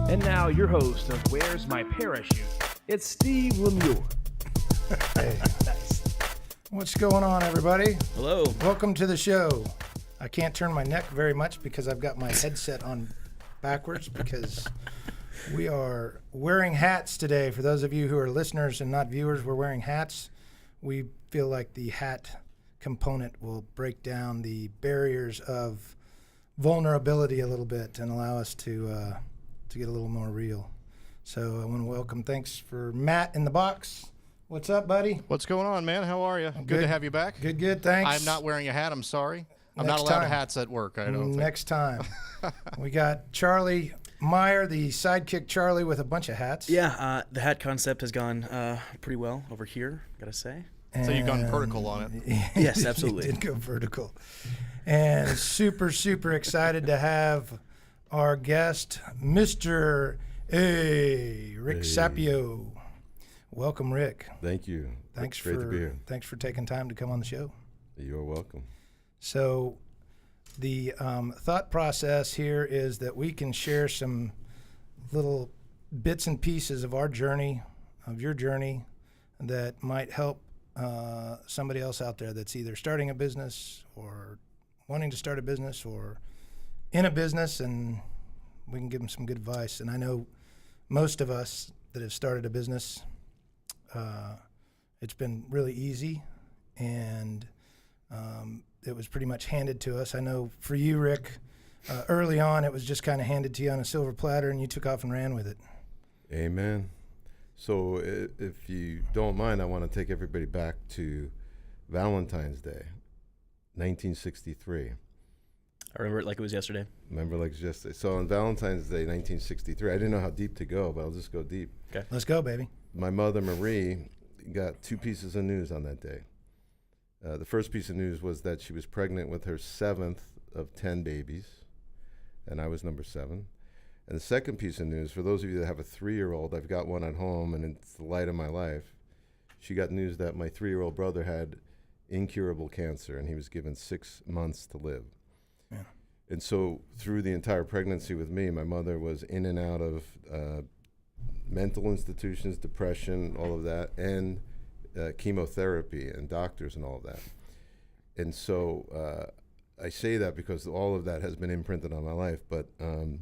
And now your host of Where's My Parachute? It's Steve Lemieux. Hey, Nice. what's going on, everybody? Hello. Welcome to the show. I can't turn my neck very much because I've got my headset on backwards because we are wearing hats today. For those of you who are listeners and not viewers, we're wearing hats. We feel like the hat component will break down the barriers of vulnerability a little bit and allow us to get a little more real. So I want to welcome. Thanks for Matt in the box. What's up, buddy? What's going on, man? How are you? Good to have you back. Good. Thanks. I'm not wearing a hat. I'm sorry. I'm Next not allowed time. hats at work. I don't think. Next time. We got Charlie Meyer, the sidekick Charlie, with a bunch of hats. Yeah, the hat concept has gone pretty well over here, gotta say. So you've gone vertical on it. Yes, absolutely. Did go vertical. And super excited to have our guest, Mr. Rick Sapio. Welcome, Rick. Thank you. Thanks Great to be here. Thanks for taking time to come on the show. You're welcome. So the thought process here is that we can share some little bits and pieces of our journey, of your journey, that might help somebody else out there that's either starting a business or wanting to start a business or in a business, and we can give them some good advice. And I know most of us that have started a business, it's been really easy, and it was pretty much handed to us. I know for you, Rick, early on it was just kind of handed to you on a silver platter, and you took off and ran with it. Amen. So if you don't mind, I want to take everybody back to Valentine's Day, 1963. I remember it like it was yesterday. Remember like it's yesterday. So on Valentine's Day, 1963, I didn't know how deep to go, but I'll just go deep. Okay. Let's go, baby. My mother, Marie, got two pieces of news on that day. The first piece of news was that she was pregnant with her 7th of 10 babies, and I was number 7. And the second piece of news, for those of you that have a 3-year-old, I've got one at home, and it's the light of my life. She got news that my 3-year-old brother had incurable cancer, and he was given 6 months to live. Yeah. And so through the entire pregnancy with me, my mother was in and out of mental institutions, depression, all of that, and chemotherapy and doctors and all of that. And so I say that because all of that has been imprinted on my life. But to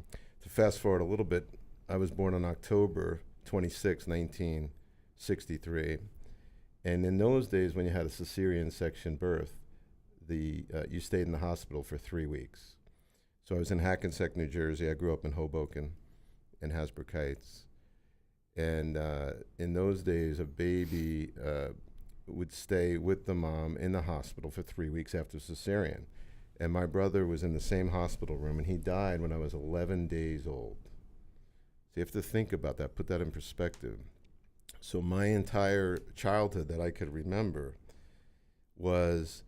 fast forward a little bit, I was born on October 26, 1963. And in those days, when you had a cesarean section birth, you stayed in the hospital for 3 weeks. So I was in Hackensack, New Jersey. I grew up in Hoboken and Hasbrook Heights. And in those days, a baby would stay with the mom in the hospital for 3 weeks after cesarean. And my brother was in the same hospital room, and he died when I was 11 days old. So you have to think about that, put that in perspective. So my entire childhood that I could remember was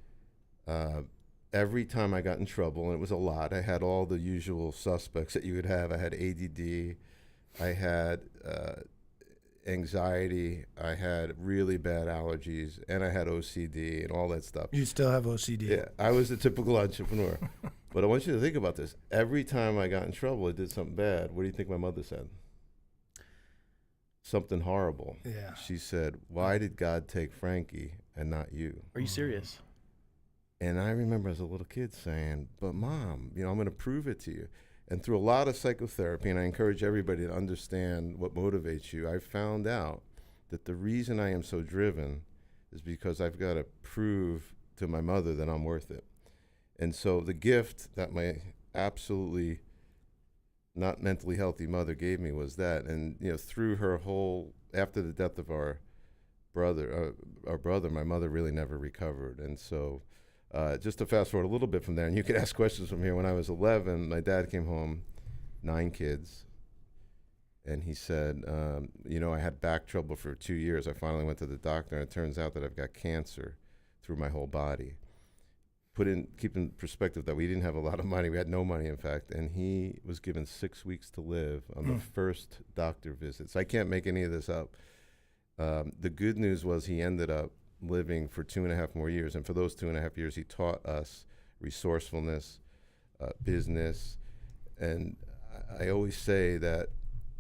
every time I got in trouble, and it was a lot, I had all the usual suspects that you would have. I had ADD, I had anxiety, I had really bad allergies, and I had OCD and all that stuff. You still have OCD. Yeah, I was a typical entrepreneur. But I want you to think about this. Every time I got in trouble, I did something bad. What do you think my mother said? Something horrible. Yeah. She said, "Why did God take Frankie and not you?" Are you serious? And I remember as a little kid saying, "But Mom, I'm going to prove it to you." And through a lot of psychotherapy, and I encourage everybody to understand what motivates you, I found out that the reason I am so driven is because I've got to prove to my mother that I'm worth it. And so the gift that my absolutely not mentally healthy mother gave me was that. And through her whole, after the death of our brother, my mother really never recovered. And so just to fast forward a little bit from there, and you could ask questions from here. When I was 11, my dad came home, 9 kids, and he said, I had back trouble for 2 years. I finally went to the doctor, and it turns out that I've got cancer through my whole body. Keep in perspective that we didn't have a lot of money. We had no money, in fact, and he was given 6 weeks to live on the first doctor visit. So I can't make any of this up. The good news was he ended up living for 2.5 more years. And for those 2.5 years, he taught us resourcefulness, business. And I always say that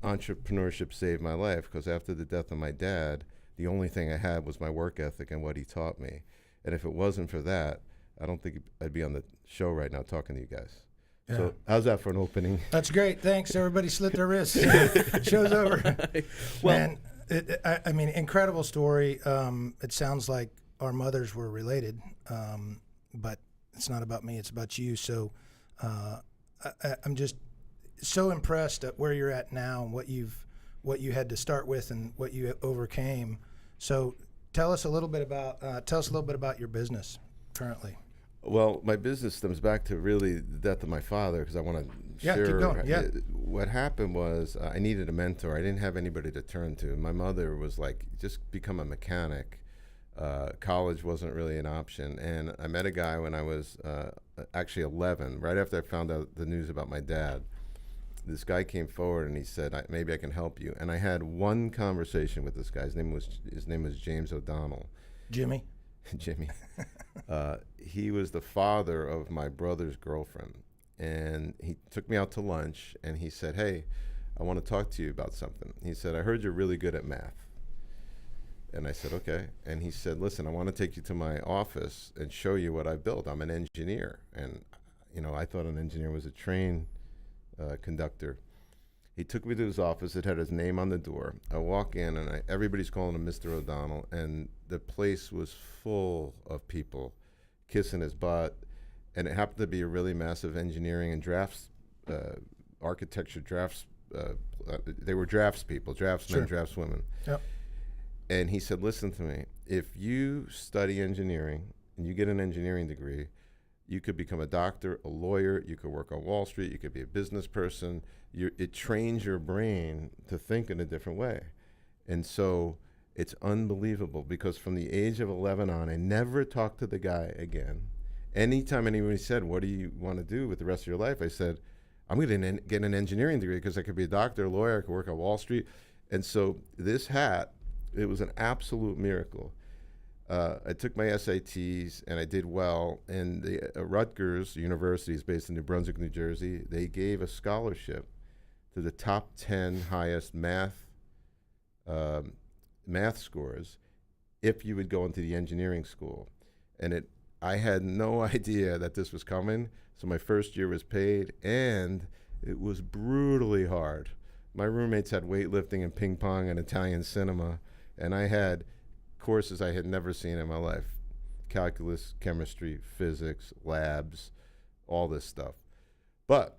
entrepreneurship saved my life, because after the death of my dad, the only thing I had was my work ethic and what he taught me. And if it wasn't for that, I don't think I'd be on the show right now talking to you guys. Yeah. So how's that for an opening? That's great. Thanks. Everybody slit their wrists. Show's over. Well, Man, I mean, incredible story. It sounds like our mothers were related, but it's not about me. It's about you. So I'm just so impressed at where you're at now and what you had to start with and what you overcame. So tell us a little bit about your business currently. Well, my business stems back to really the death of my father, because I want to share. Keep going. Yeah. What happened was I needed a mentor. I didn't have anybody to turn to. My mother was like, just become a mechanic. College wasn't really an option. And I met a guy when I was actually 11, right after I found out the news about my dad. This guy came forward and he said, maybe I can help you. And I had one conversation with this guy. His name was James O'Donnell. Jimmy. He was the father of my brother's girlfriend, and he took me out to lunch and he said, hey, I want to talk to you about something. He said, I heard you're really good at math. And I said, okay. And he said, listen, I want to take you to my office and show you what I built. I'm an engineer. And, I thought an engineer was a train conductor. He took me to his office. It had his name on the door. I walk in, and everybody's calling him Mr. O'Donnell, and the place was full of people kissing his butt. And it happened to be a really massive engineering and architecture drafts. They were drafts people, draftsmen, draftswomen. Yep. And he said, listen to me. If you study engineering and you get an engineering degree, you could become a doctor, a lawyer, you could work on Wall Street, you could be a business person. It trains your brain to think in a different way. And so it's unbelievable, because from the age of 11 on, I never talked to the guy again. Anytime anybody said, what do you want to do with the rest of your life? I said, I'm going to get an engineering degree, because I could be a doctor, a lawyer, I could work on Wall Street. And so this hat, it was an absolute miracle. I took my SATs and I did well. And the Rutgers University is based in New Brunswick, New Jersey. They gave a scholarship to the top 10 highest math scores if you would go into the engineering school. And I had no idea that this was coming. So my first year was paid, and it was brutally hard. My roommates had weightlifting and ping pong and Italian cinema, and I had courses I had never seen in my life: calculus, chemistry, physics, labs, all this stuff. But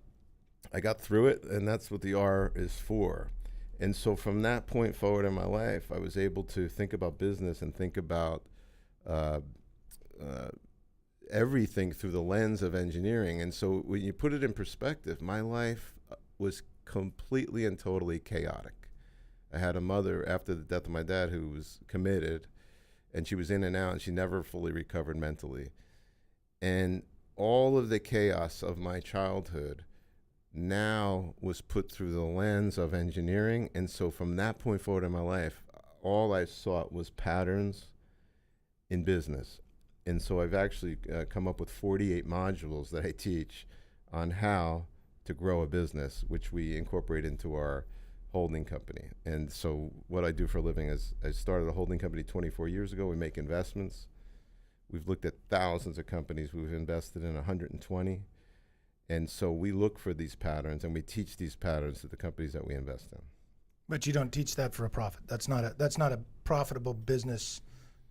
I got through it, and that's what the R is for. And so from that point forward in my life, I was able to think about business and think about everything through the lens of engineering. And so when you put it in perspective, my life was completely and totally chaotic. I had a mother after the death of my dad who was committed, and she was in and out, and she never fully recovered mentally. And all of the chaos of my childhood now was put through the lens of engineering. And so from that point forward in my life, all I sought was patterns in business. And so I've actually come up with 48 modules that I teach on how to grow a business, which we incorporate into our holding company. And so what I do for a living is I started a holding company 24 years ago. We make investments. We've looked at thousands of companies. We've invested in 120. And so we look for these patterns, and we teach these patterns to the companies that we invest in. But you don't teach that for a profit. That's not a profitable business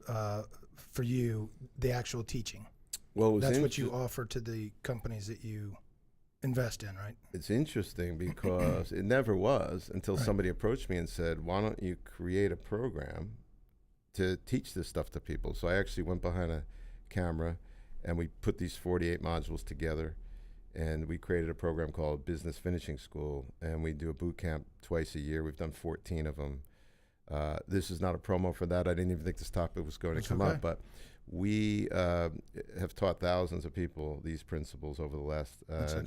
for you, the actual teaching. Well, that's what you offer to the companies that you invest in, right? It's interesting because it never was until somebody approached me and said, why don't you create a program to teach this stuff to people? So I actually went behind a camera, and we put these 48 modules together, and we created a program called Business Finishing School, and we do a boot camp twice a year. We've done 14 of them. This is not a promo for that. I didn't even think this topic was going to come up, but we have taught thousands of people these principles over the last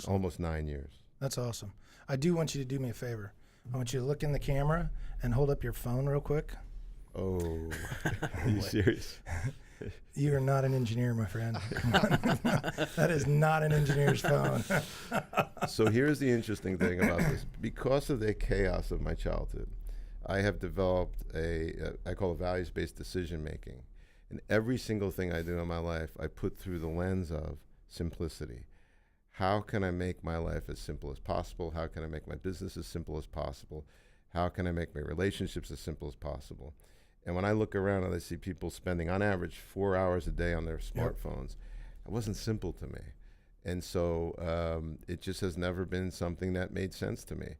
almost 9 years. That's awesome. I do want you to do me a favor. I want you to look in the camera and hold up your phone real quick. Oh, are you serious? You are not an engineer, my friend. Come on. That is not an engineer's phone. So here's the interesting thing about this. Because of the chaos of my childhood, I have developed I call it values-based decision making. And every single thing I do in my life, I put through the lens of simplicity. How can I make my life as simple as possible? How can I make my business as simple as possible? How can I make my relationships as simple as possible? And when I look around and I see people spending, on average, 4 hours a day on their smartphones, it wasn't simple to me. And so it just has never been something that made sense to me.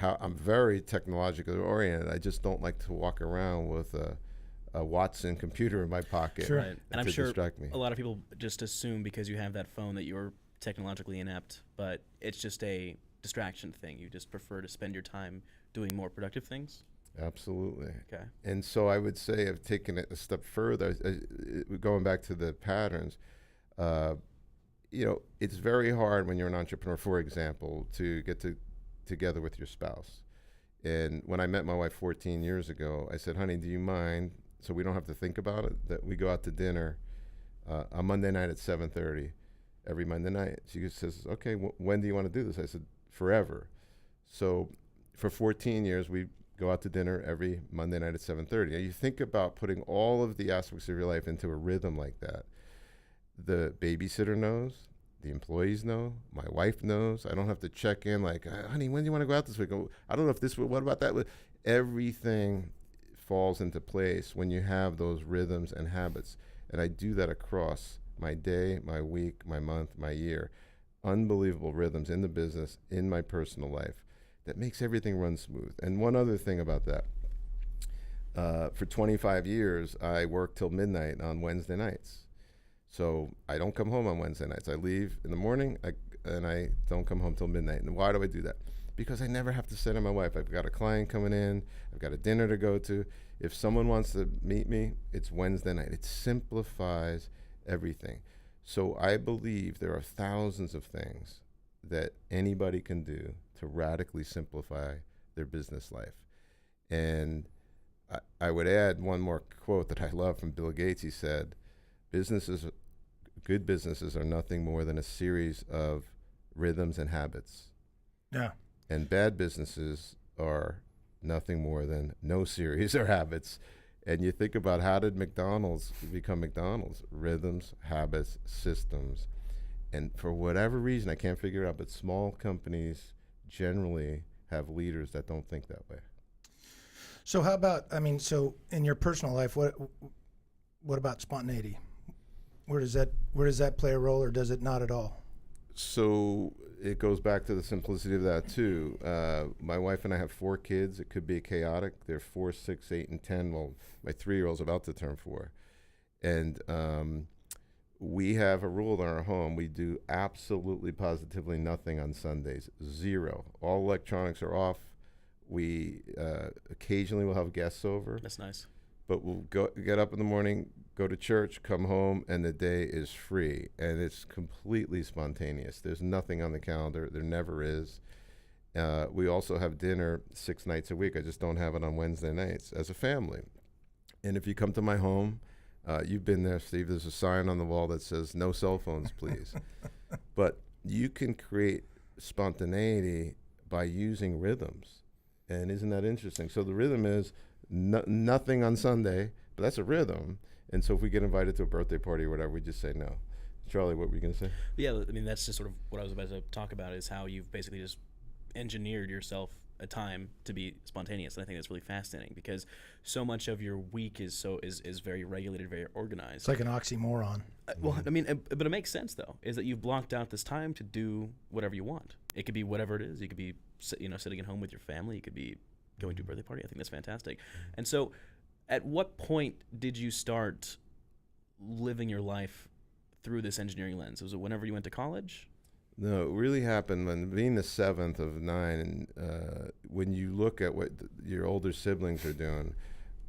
I'm very technologically oriented. I just don't like to walk around with a Watson computer in my pocket. Sure. Right. And I'm sure distract me. a lot of people just assume because you have that phone that you're technologically inept, but it's just a distraction thing. You just prefer to spend your time doing more productive things? Absolutely. Okay. And so I would say I've taken it a step further, going back to the patterns. It's very hard when you're an entrepreneur, for example, to get together with your spouse. And when I met my wife 14 years ago, I said, honey, do you mind, so we don't have to think about it, that we go out to dinner on Monday night at 7:30 every Monday night? She says, okay, when do you want to do this? I said, forever. So for 14 years, we go out to dinner every Monday night at 7:30. Now you think about putting all of the aspects of your life into a rhythm like that. The babysitter knows, the employees know, my wife knows. I don't have to check in like, honey, when do you want to go out this week? Oh, I don't know if this, what about that? Everything falls into place when you have those rhythms and habits. And I do that across my day, my week, my month, my year. Unbelievable rhythms in the business, in my personal life, that makes everything run smooth. And one other thing about that, for 25 years, I worked till midnight on Wednesday nights. So I don't come home on Wednesday nights. I leave in the morning, and I don't come home till midnight. And why do I do that? Because I never have to say to my wife, I've got a client coming in, I've got a dinner to go to. If someone wants to meet me, it's Wednesday night. It simplifies everything. So I believe there are thousands of things that anybody can do to radically simplify their business life. And I would add one more quote that I love from Bill Gates. He said, good businesses are nothing more than a series of rhythms and habits. Yeah. And bad businesses are nothing more than no series or habits. And you think about, how did McDonald's become McDonald's? Rhythms, habits, systems. And for whatever reason, I can't figure it out, but small companies generally have leaders that don't think that way. So how about, so in your personal life, what about spontaneity? Where does that play a role, or does it not at all? So it goes back to the simplicity of that too. My wife and I have 4 kids. It could be chaotic. They're 4, 6, 8, and 10. Well, my 3-year-old's about to turn 4. And we have a rule in our home. We do absolutely positively nothing on Sundays. 0. All electronics are off. We occasionally will have guests over. That's nice. But we'll get up in the morning, go to church, come home, and the day is free. And it's completely spontaneous. There's nothing on the calendar. There never is. We also have dinner 6 nights a week. I just don't have it on Wednesday nights as a family. And if you come to my home, you've been there, Steve, there's a sign on the wall that says, no cell phones, please. But you can create spontaneity by using rhythms. And isn't that interesting? So the rhythm is nothing on Sunday, but that's a rhythm. And so if we get invited to a birthday party or whatever, we just say no. Charlie, what were you going to say? Yeah, that's just sort of what I was about to talk about, is how you've basically just engineered yourself a time to be spontaneous. And I think that's really fascinating, because so much of your week is very regulated, very organized. It's like an oxymoron. But it makes sense, though, is that you've blocked out this time to do whatever you want. It could be whatever it is. You could be sitting at home with your family. You could be going to a birthday party. I think that's fantastic. And so at what point did you start living your life through this engineering lens? Was it whenever you went to college? No, it really happened when being the 7th of 9, and when you look at what your older siblings are doing,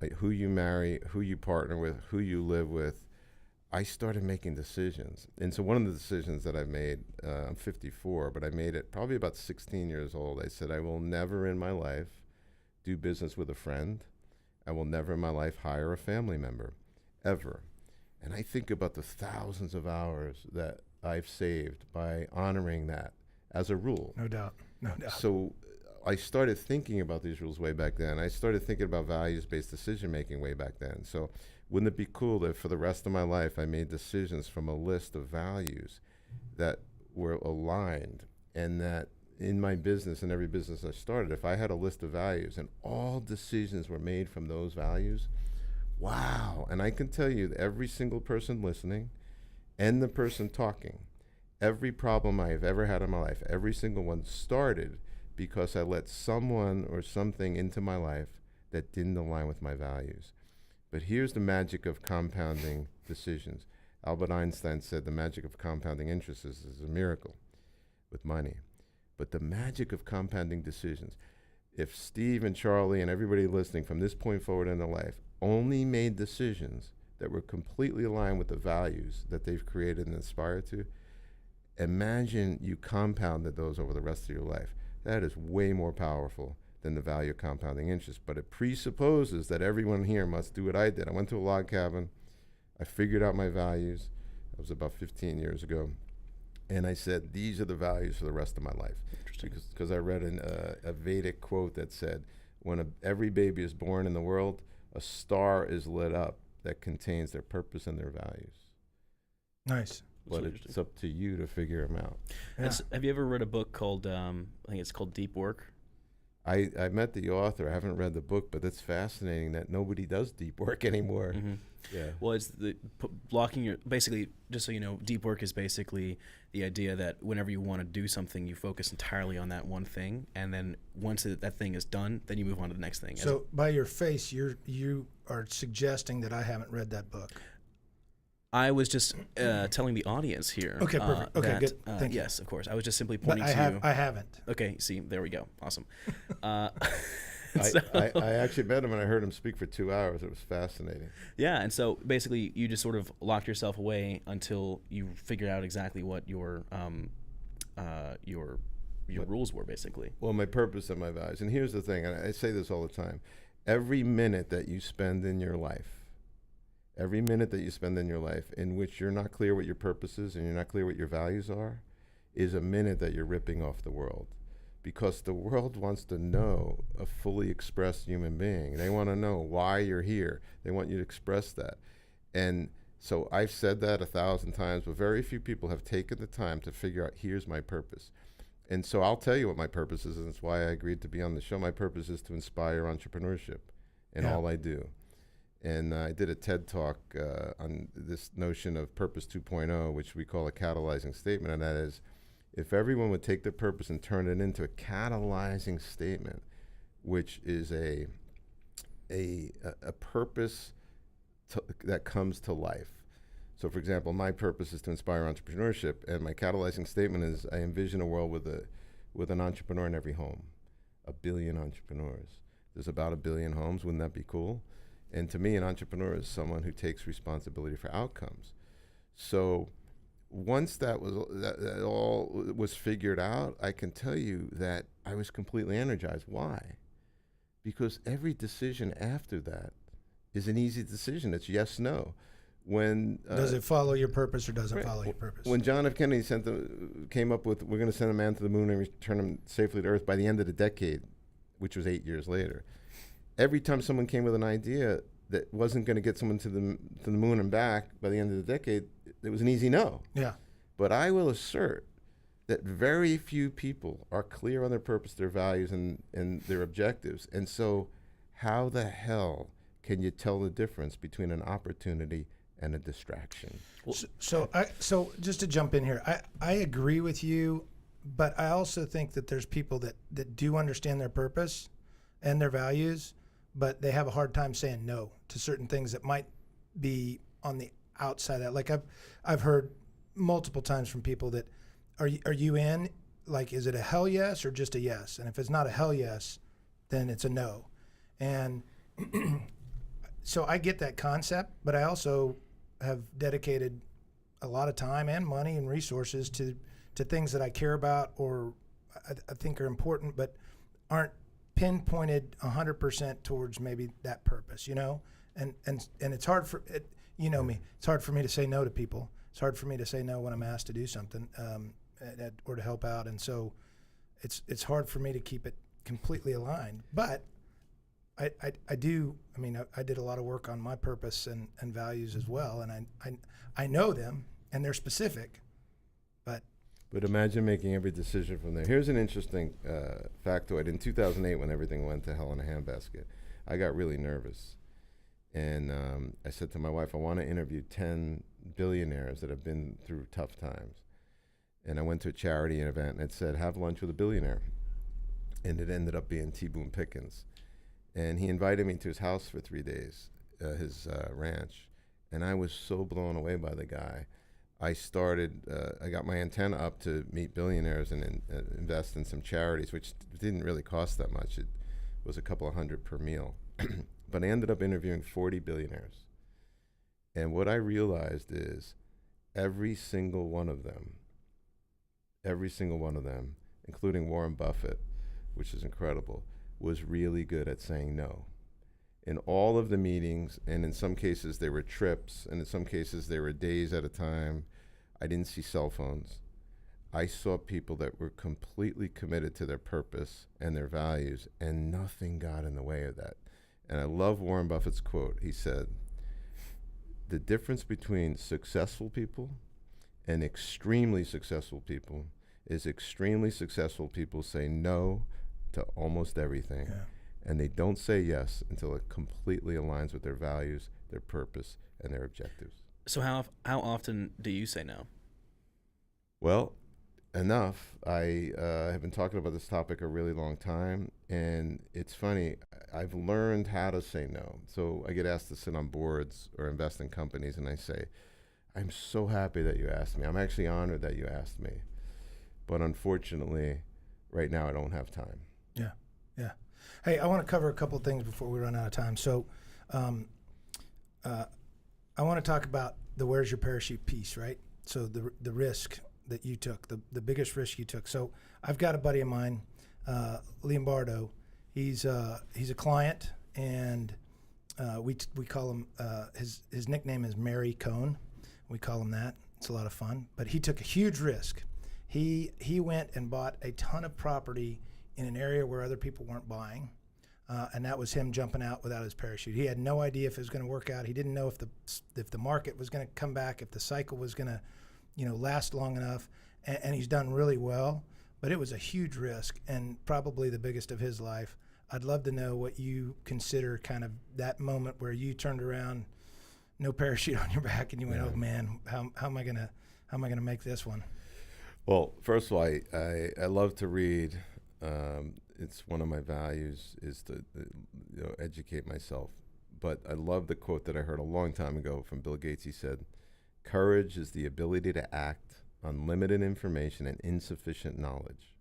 like who you marry, who you partner with, who you live with, I started making decisions. And so one of the decisions that I made, I'm 54, but I made it probably about 16 years old. I said, I will never in my life do business with a friend. I will never in my life hire a family member, ever. And I think about the thousands of hours that I've saved by honoring that as a rule. No doubt. No doubt. So I started thinking about these rules way back then. I started thinking about values-based decision-making way back then. So wouldn't it be cool if for the rest of my life I made decisions from a list of values that were aligned, and that in my business and every business I started, if I had a list of values and all decisions were made from those values, wow. And I can tell you that every single person listening and the person talking, every problem I have ever had in my life, every single one started because I let someone or something into my life that didn't align with my values. But here's the magic of compounding decisions. Albert Einstein said the magic of compounding interest is a miracle with money. But the magic of compounding decisions, if Steve and Charlie and everybody listening from this point forward in their life only made decisions that were completely aligned with the values that they've created and aspire to, imagine you compounded those over the rest of your life. That is way more powerful than the value of compounding interest. But it presupposes that everyone here must do what I did. I went to a log cabin. I figured out my values. That was about 15 years ago. And I said, these are the values for the rest of my life. Interesting. Because I read a Vedic quote that said, when every baby is born in the world, a star is lit up that contains their purpose and their values. Nice. But it's up to you to figure them out. Yeah. Have you ever read a book called, I think it's called Deep Work? I met the author. I haven't read the book, but it's fascinating that nobody does deep work anymore. Mm-hmm. Yeah. Well, it's blocking your, basically, just so you know, deep work is basically the idea that whenever you want to do something, you focus entirely on that one thing, and then once that thing is done, then you move on to the next thing. So by your face, you are suggesting that I haven't read that book. I was just telling the audience here. Okay, perfect. Okay, that, good. Thank you. Yes, of course. I was just simply But pointing to you. I haven't. Okay, see, there we go. Awesome. I actually met him and I heard him speak for 2 hours. It was fascinating. Yeah, and so basically you just sort of locked yourself away until you figured out exactly what your rules were, basically. Well, my purpose and my values. And here's the thing, and I say this all the time. Every minute that you spend in your life, in which you're not clear what your purpose is and you're not clear what your values are, is a minute that you're ripping off the world. Because the world wants to know a fully expressed human being. They want to know why you're here. They want you to express that. And so I've said that 1,000 times, but very few people have taken the time to figure out, here's my purpose. And so I'll tell you what my purpose is, and that's why I agreed to be on the show. My purpose is to inspire entrepreneurship in all I do. And I did a TED Talk on this notion of Purpose 2.0, which we call a catalyzing statement, and that is, if everyone would take their purpose and turn it into a catalyzing statement, which is a purpose that comes to life. So, for example, my purpose is to inspire entrepreneurship, and my catalyzing statement is I envision a world with an entrepreneur in every home, 1 billion entrepreneurs. There's about 1 billion homes. Wouldn't that be cool? And to me, an entrepreneur is someone who takes responsibility for outcomes. So once that all was figured out, I can tell you that I was completely energized. Why? Because every decision after that is an easy decision. It's yes, no. When does it follow your purpose or doesn't follow your purpose? When John F. Kennedy came up with, we're going to send a man to the moon and return him safely to Earth by the end of the decade, which was 8 years later. Every time someone came with an idea that wasn't going to get someone to the moon and back by the end of the decade, it was an easy no. Yeah. But I will assert that very few people are clear on their purpose, their values, and their objectives. And so how the hell can you tell the difference between an opportunity and a distraction? Well, so just to jump in here, I agree with you, but I also think that there's people that do understand their purpose and their values, but they have a hard time saying no to certain things that might be on the outside of that. Like I've heard multiple times from people that, are you in? Like, is it a hell yes or just a yes? And if it's not a hell yes, then it's a no. And so I get that concept, but I also have dedicated a lot of time and money and resources to things that I care about or I think are important, but aren't pinpointed 100% towards maybe that purpose, you know? And it's hard for it, you know me. It's hard for me to say no to people. It's hard for me to say no when I'm asked to do something. or to help out. And so it's hard for me to keep it completely aligned. But I do. I mean, I did a lot of work on my purpose and values as well, and I know them and they're specific. But imagine making every decision from there. Here's an interesting factoid. In 2008, when everything went to hell in a handbasket, I got really nervous. And I said to my wife, I want to interview 10 billionaires that have been through tough times. And I went to a charity event and it said, have lunch with a billionaire. And it ended up being T. Boone Pickens. And he invited me to his house for 3 days, his ranch. And I was so blown away by the guy. I got my antenna up to meet billionaires and invest in some charities, which didn't really cost that much. It was a couple of $100 per meal. But I ended up interviewing 40 billionaires. And what I realized is every single one of them, including Warren Buffett, which is incredible, was really good at saying no. In all of the meetings, and in some cases they were trips, and in some cases they were days at a time, I didn't see cell phones. I saw people that were completely committed to their purpose and their values, and nothing got in the way of that. And I love Warren Buffett's quote. He said, the difference between successful people and extremely successful people is extremely successful people say no to almost everything. Yeah. And they don't say yes until it completely aligns with their values, their purpose, and their objectives. So how often do you say no? Well, enough. I have been talking about this topic a really long time, and it's funny. I've learned how to say no. So I get asked to sit on boards or invest in companies, and I say, I'm so happy that you asked me. I'm actually honored that you asked me. But unfortunately, right now I don't have time. Yeah. Hey, I want to cover a couple of things before we run out of time. So I want to talk about the where's your parachute piece, right? So the risk that you took, the biggest risk you took. So I've got a buddy of mine, Liam Bardo. He's a client, and we call him, his nickname is Mary Cone. We call him that. It's a lot of fun. But he took a huge risk. He went and bought a ton of property in an area where other people weren't buying, and that was him jumping out without his parachute. He had no idea if it was going to work out. He didn't know if the market was going to come back, if the cycle was going to, last long enough. And he's done really well, but it was a huge risk and probably the biggest of his life. I'd love to know what you consider kind of that moment where you turned around, no parachute on your back, and you went, "Oh man, how am I gonna make this one?" Well, first of all, I love to read. It's one of my values is to educate myself. But I love the quote that I heard a long time ago from Bill Gates. He said, "Courage is the ability to act on limited information and insufficient knowledge,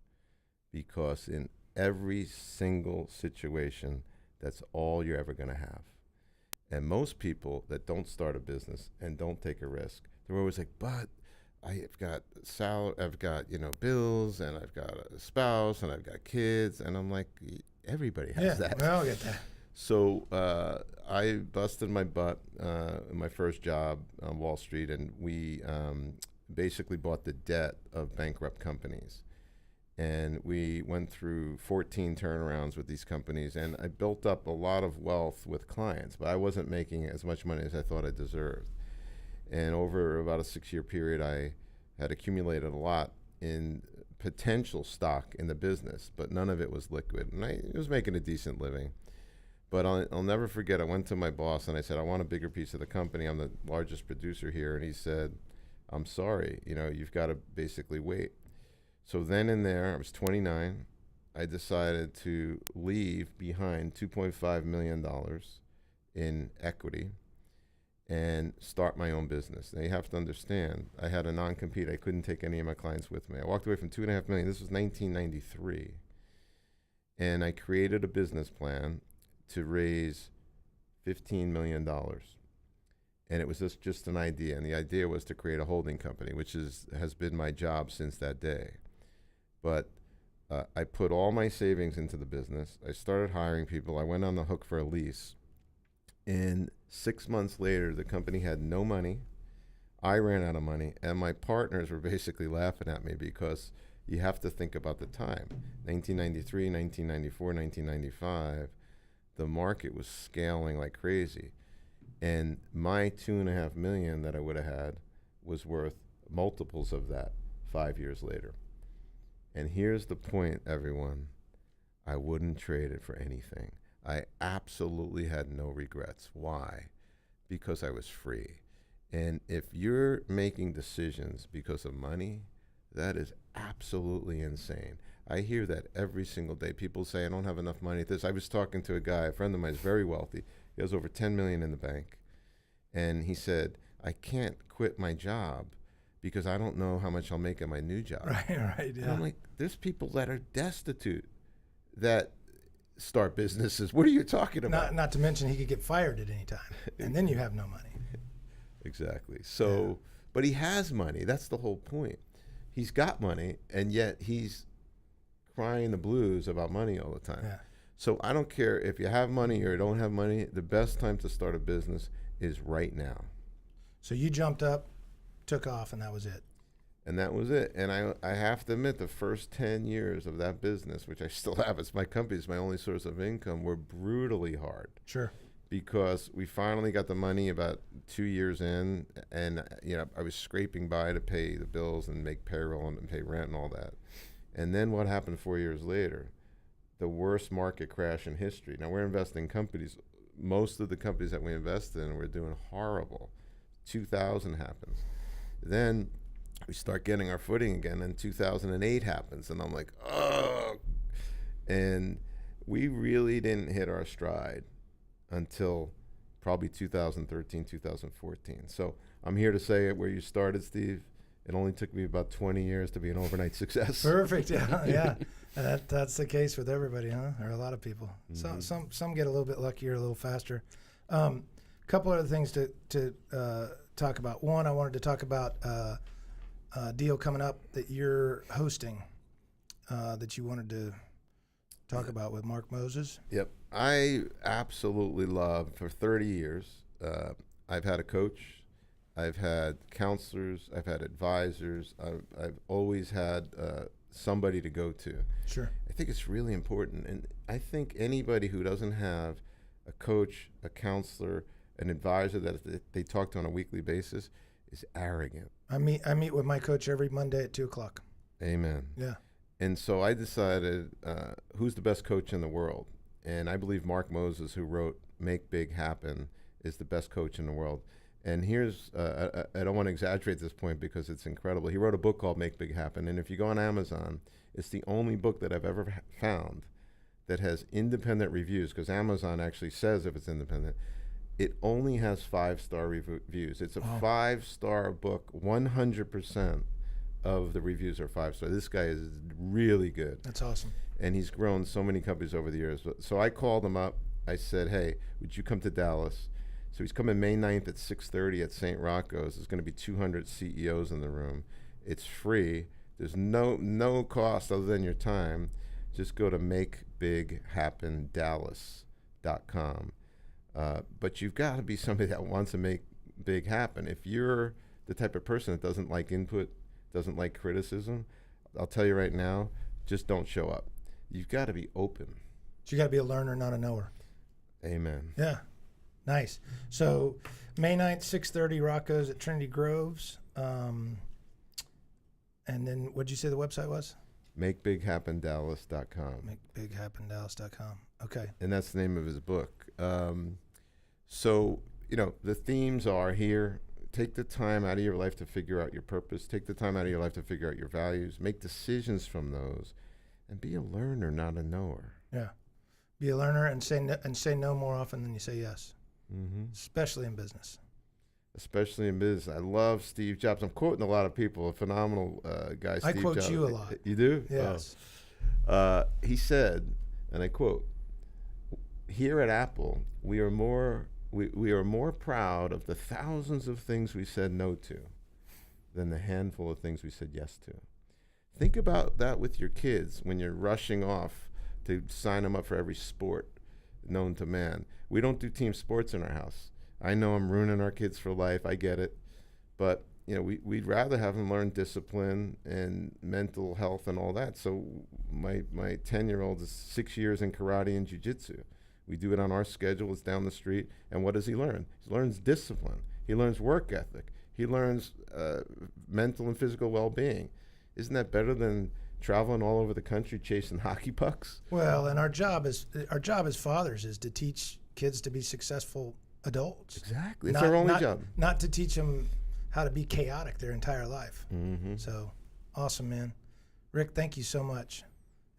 because in every single situation, that's all you're ever going to have." And most people that don't start a business and don't take a risk, they're always like, "But I've got I've got bills, and I've got a spouse, and I've got kids," and I'm like, everybody has that. Well, I'll get that. So I busted my butt in my first job on Wall Street, and we basically bought the debt of bankrupt companies. And we went through 14 turnarounds with these companies, and I built up a lot of wealth with clients, but I wasn't making as much money as I thought I deserved. And over about a 6-year period, I had accumulated a lot in potential stock in the business, but none of it was liquid. And I was making a decent living. But I'll never forget, I went to my boss and I said, "I want a bigger piece of the company. I'm the largest producer here." And he said, "I'm sorry, you've got to basically wait." So then and there, I was 29. I decided to leave behind $2.5 million in equity and start my own business. Now you have to understand, I had a non-compete. I couldn't take any of my clients with me. I walked away from $2.5 million. This was 1993. And I created a business plan to raise $15 million. And it was just an idea. And the idea was to create a holding company, which has been my job since that day. But I put all my savings into the business. I started hiring people. I went on the hook for a lease. And 6 months later, the company had no money. I ran out of money, and my partners were basically laughing at me because you have to think about the time. 1993, 1994, 1995, the market was scaling like crazy. And my $2.5 million that I would have had was worth multiples of that 5 years later. And here's the point, everyone. I wouldn't trade it for anything. I absolutely had no regrets. Why? Because I was free. And if you're making decisions because of money, that is absolutely insane. I hear that every single day. People say, I don't have enough money. I was talking to a guy, a friend of mine is very wealthy. He has over 10 million in the bank. And he said, I can't quit my job because I don't know how much I'll make at my new job. Right, yeah. And I'm like, there's people that are destitute that start businesses. What are you talking about? Not to mention he could get fired at any time, and then you have no money. Exactly. So, but he has money. That's the whole point. He's got money, and yet he's crying the blues about money all the time. Yeah. So I don't care if you have money or don't have money. The best time to start a business is right now. So you jumped up, took off, and that was it. And that was it. And I have to admit, the first 10 years of that business, which I still have, it's my company, it's my only source of income, were brutally hard. Sure. Because we finally got the money about 2 years in, and I was scraping by to pay the bills and make payroll and pay rent and all that. And then what happened 4 years later? The worst market crash in history. Now we're investing in companies. Most of the companies that we invest in, we're doing horrible. 2000 happens. Then we start getting our footing again, and 2008 happens, and I'm like, oh. And we really didn't hit our stride until probably 2013, 2014. So I'm here to say it where you started, Steve. It only took me about 20 years to be an overnight success. Perfect. Yeah, yeah. That's the case with everybody, huh? Or a lot of people. Mm-hmm. Some get a little bit luckier, a little faster. Couple other things to talk about. One, I wanted to talk about a deal coming up that you're hosting that you wanted to talk about with Mark Moses. Yep. I absolutely love, for 30 years, I've had a coach, I've had counselors, I've had advisors, I've always had somebody to go to. Sure. I think it's really important. And I think anybody who doesn't have a coach, a counselor, an advisor that they talk to on a weekly basis is arrogant. I meet with my coach every Monday at 2:00. Amen. Yeah. And so I decided who's the best coach in the world. And I believe Mark Moses, who wrote Make Big Happen, is the best coach in the world. And here's, I don't want to exaggerate this point because it's incredible. He wrote a book called Make Big Happen. And if you go on Amazon, it's the only book that I've ever found that has independent reviews, because Amazon actually says if it's independent. It only has 5-star reviews. It's a 5-star book. 100% of the reviews are 5-star. This guy is really good. That's awesome. And he's grown so many companies over the years. So I called him up. I said, hey, would you come to Dallas? So he's coming May 9th at 6:30 at St. Rocco's. There's going to be 200 CEOs in the room. It's free. There's no cost other than your time. Just go to makebighappenDallas.com. But you've got to be somebody that wants to make big happen. If you're the type of person that doesn't like input, doesn't like criticism, I'll tell you right now, just don't show up. You've got to be open. So you got to be a learner, not a knower. Amen. Yeah. Nice. So May 9th, 6:30, Rocco's at Trinity Groves. And then what'd you say the website was? MakeBigHappenDallas.com. MakeBigHappenDallas.com. Okay. And that's the name of his book. So, the themes are here. Take the time out of your life to figure out your purpose. Take the time out of your life to figure out your values. Make decisions from those. And be a learner, not a knower. Yeah. Be a learner and say no more often than you say yes. Mm-hmm. Especially in business. Especially in business. I love Steve Jobs. I'm quoting a lot of people. A phenomenal guy, Steve Jobs. I quote you a lot. You do? Yes. He said, and I quote, "Here at Apple, we are more proud of the thousands of things we said no to than the handful of things we said yes to." Think about that with your kids when you're rushing off to sign them up for every sport known to man. We don't do team sports in our house. I know I'm ruining our kids for life. I get it. But we'd rather have them learn discipline and mental health and all that. So my 10-year-old is 6 years in karate and jiu-jitsu. We do it on our schedule. It's down the street. And what does he learn? He learns discipline. He learns work ethic. He learns mental and physical well-being. Isn't that better than traveling all over the country chasing hockey pucks? Well, and our job as fathers is to teach kids to be successful adults. Exactly. It's our only job. Not to teach them how to be chaotic their entire life. Mm-hmm. So, awesome, man. Rick, thank you so much.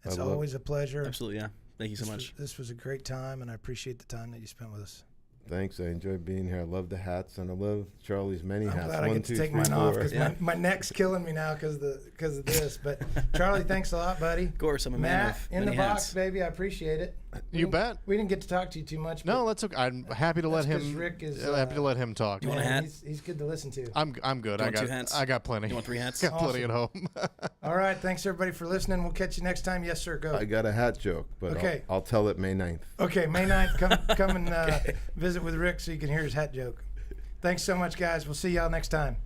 It's always a pleasure. Absolutely, yeah. Thank you so much. This was a great time, and I appreciate the time that you spent with us. Thanks. I enjoyed being here. I love the hats, and I love Charlie's many hats. I'm glad I get to take mine off because my neck's killing me now because of this. But Charlie, thanks a lot, buddy. Of course, I'm a man Matt, of in the many box, hats. baby. I appreciate it. You bet. We didn't get to talk to you too much. No, that's okay. I'm happy to let that's 'cause him. Rick is, happy to let him talk. You want a hat? He's good to listen to. I'm good. You want 2 hats? I got plenty. You want 3 hats? Got plenty at home. All right. Thanks, everybody, for listening. We'll catch you next time. Yes, sir. Go. I got a hat joke, but Okay. I'll tell it May 9th. Okay, May 9th, come and visit with Rick so you can hear his hat joke. Thanks so much, guys. We'll see y'all next time.